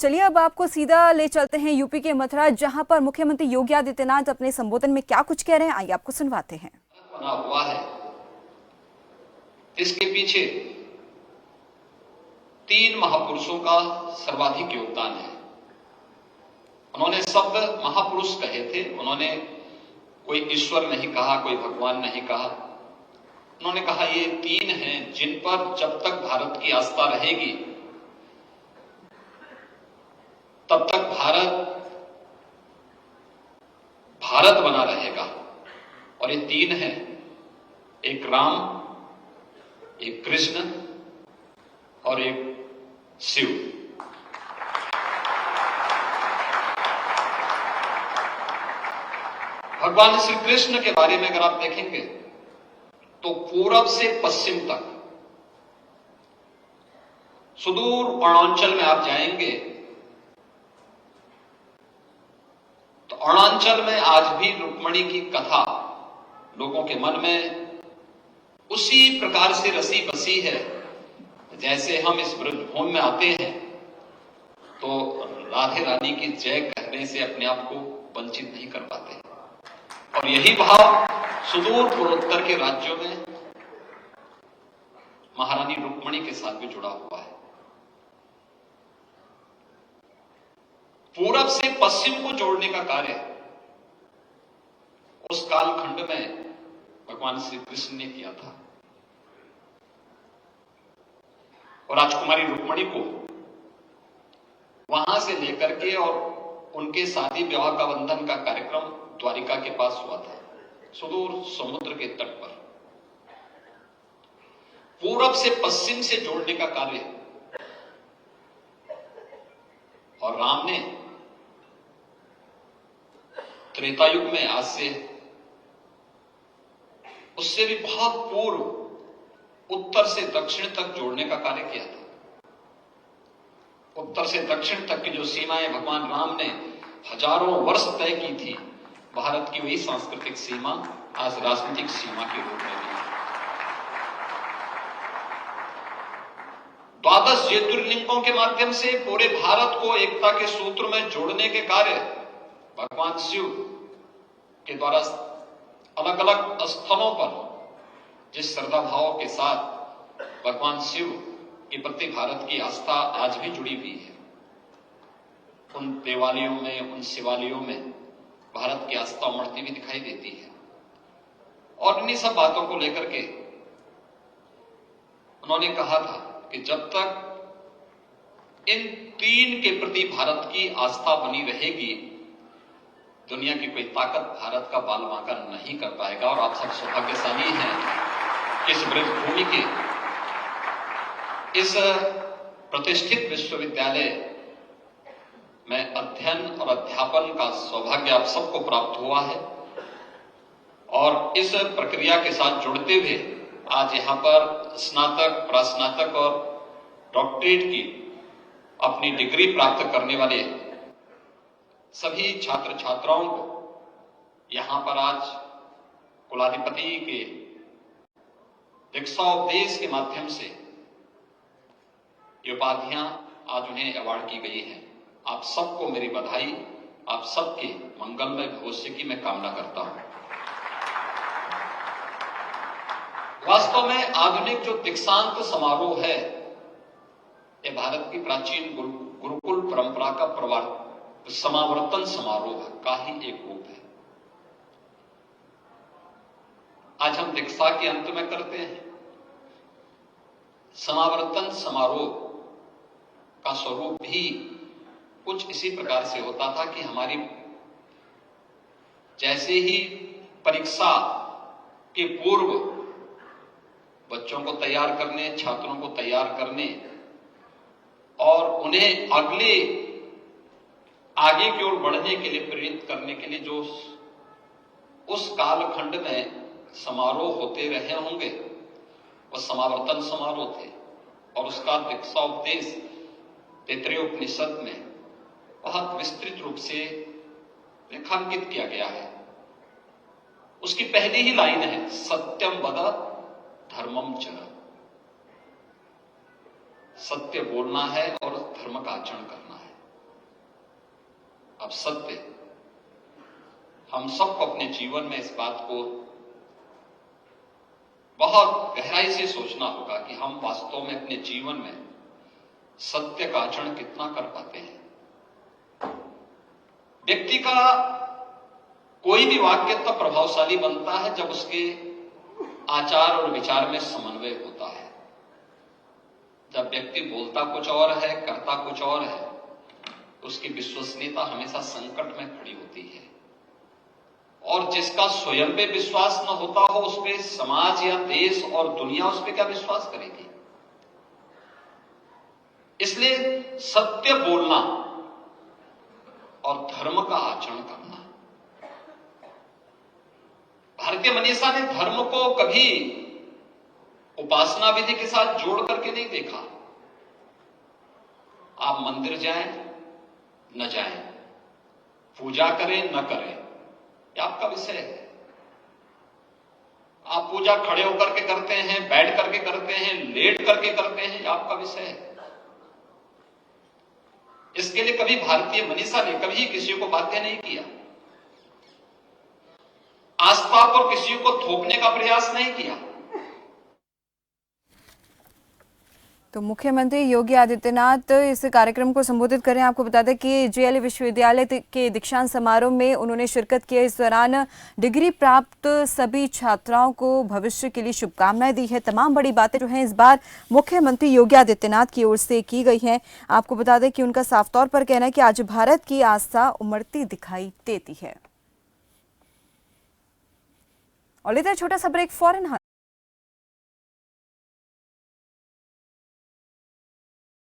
चलिए अब आपको सीधा ले चलते हैं यूपी के मथुरा, जहां पर मुख्यमंत्री योगी आदित्यनाथ अपने संबोधन में क्या कुछ कह रहे हैं, आइए आपको सुनवाते हैं। बना हुआ है, इसके पीछे 3 महापुरुषों का सर्वाधिक योगदान है। उन्होंने शब्द महापुरुष कहे थे। उन्होंने कोई ईश्वर नहीं कहा, कोई भगवान नहीं कहा। उन्होंने कहा ये 3 हैं जिन पर जब तक भारत की आस्था रहेगी तब तक भारत बना रहेगा। और ये 3 हैं, एक राम, एक कृष्ण और एक शिव। भगवान श्री कृष्ण के बारे में अगर आप देखेंगे तो पूरब से पश्चिम तक सुदूर अरुणाचल में आप जाएंगे तो अरुणाचल में आज भी रुक्मिणी की कथा लोगों के मन में उसी प्रकार से रसी बसी है। जैसे हम इस ब्रजभूमि में आते हैं तो राधे रानी की जय कहने से अपने आप को वंचित नहीं कर पाते। और यही भाव सुदूर पूर्वोत्तर के राज्यों में महारानी रुक्मिणी के साथ भी जुड़ा हुआ है। पूरब से पश्चिम को जोड़ने का कार्य उस कालखंड में भगवान श्री कृष्ण ने किया था। और राजकुमारी रुक्मिणी को वहां से लेकर के और उनके शादी विवाह का बंधन का कार्यक्रम द्वारिका के पास हुआ था, सुदूर समुद्र के तट पर। पूरब से पश्चिम से जोड़ने का कार्य और राम ने त्रेता युग में आज से उससे भी बहुत पूर्व उत्तर से दक्षिण तक जोड़ने का कार्य किया था। उत्तर से दक्षिण तक की जो सीमाएं भगवान राम ने हजारों वर्ष तय की थी, भारत की वही सांस्कृतिक सीमा आज राजनीतिक सीमा के रूप में भी है। 12 ज्योतिर्लिंगों के माध्यम से पूरे भारत को एकता के सूत्र में जोड़ने के कार्य भगवान शिव के द्वारा अलग अलग स्थलों पर जिस श्रद्धा भाव के साथ भगवान शिव के प्रति भारत की आस्था आज भी जुड़ी हुई है, उन देवालयों में, उन शिवालयों में भारत की आस्था उमड़ती भी दिखाई देती है। और इन्हीं सब बातों को लेकर के उन्होंने कहा था कि जब तक इन 3 के प्रति भारत की आस्था बनी रहेगी, दुनिया की कोई ताकत भारत का बालवांका नहीं कर पाएगा। और आप सब सौभाग्यशाली हैं कि इस ब्रजभूमि के इस प्रतिष्ठित विश्वविद्यालय में अध्ययन और अध्यापन का सौभाग्य आप सबको प्राप्त हुआ है। और इस प्रक्रिया के साथ जुड़ते हुए आज यहां पर स्नातक, प्रास्नातक और डॉक्टरेट की अपनी डिग्री प्राप्त करने वाले सभी छात्र छात्राओं को यहां पर आज कुलाधिपति के दीक्षाोपदेश के माध्यम से ये उपाधियां आज उन्हें अवार्ड की गई हैं। आप सबको मेरी बधाई, आप सबके मंगलमय भविष्य की मैं कामना करता हूं। वास्तव में आधुनिक जो दीक्षांत समारोह है, यह भारत की प्राचीन गुरुकुल परंपरा का समावर्तन समारोह का ही एक रूप है। आज हम दीक्षा के अंत में करते हैं। समावर्तन समारोह का स्वरूप भी कुछ इसी प्रकार से होता था कि हमारी जैसे ही परीक्षा के पूर्व बच्चों को तैयार करने, छात्रों को तैयार करने और उन्हें आगे की ओर बढ़ने के लिए प्रेरित करने के लिए जो उस कालखंड में समारोह होते रहे होंगे, वह समावर्तन समारोह थे। और उसका दीक्षाोपदेश तैत्तिरीय उपनिषद में बहुत विस्तृत रूप से रेखांकित किया गया है। उसकी पहली ही लाइन है, सत्यम वद धर्मम चर। सत्य बोलना है और धर्म का आचरण करना है। अब सत्य, हम सबको अपने जीवन में इस बात को बहुत गहराई से सोचना होगा कि हम वास्तव में अपने जीवन में सत्य का आचरण कितना कर पाते हैं। व्यक्ति का कोई भी वाक्य तब प्रभावशाली बनता है जब उसके आचार और विचार में समन्वय होता है। जब व्यक्ति बोलता कुछ और है, करता कुछ और है, तो उसकी विश्वसनीयता हमेशा संकट में खड़ी होती है। और जिसका स्वयं पे विश्वास न होता हो, उस पे समाज या देश और दुनिया उस पे क्या विश्वास करेगी। इसलिए सत्य बोलना और धर्म का आचरण करना, भारतीय मनीषा ने धर्म को कभी उपासना विधि के साथ जोड़ करके नहीं देखा। आप मंदिर जाएं न जाएं, पूजा करें न करें, यह आपका विषय है। आप पूजा खड़े होकर के करते हैं, बैठ करके करते हैं, लेट करके करते हैं, यह आपका विषय है। इसके लिए कभी भारतीय मनीषा ने कभी किसी को बाध्य नहीं किया, आस्था पर किसी को थोपने का प्रयास नहीं किया। तो मुख्यमंत्री योगी आदित्यनाथ इस कार्यक्रम को संबोधित कर रहे हैं। आपको बता दें कि जेएलई विश्वविद्यालय के दीक्षांत समारोह में उन्होंने शिरकत की। इस दौरान डिग्री प्राप्त सभी छात्राओं को भविष्य के लिए शुभकामनाएं दी है। तमाम बड़ी बातें जो हैं इस बार मुख्यमंत्री योगी आदित्यनाथ की ओर से की गई हैं। आपको बता दें कि उनका साफ तौर पर कहना है कि आज भारत की आस्था उमड़ती दिखाई देती है। और लेते हैं छोटा सा ब्रेक, फौरन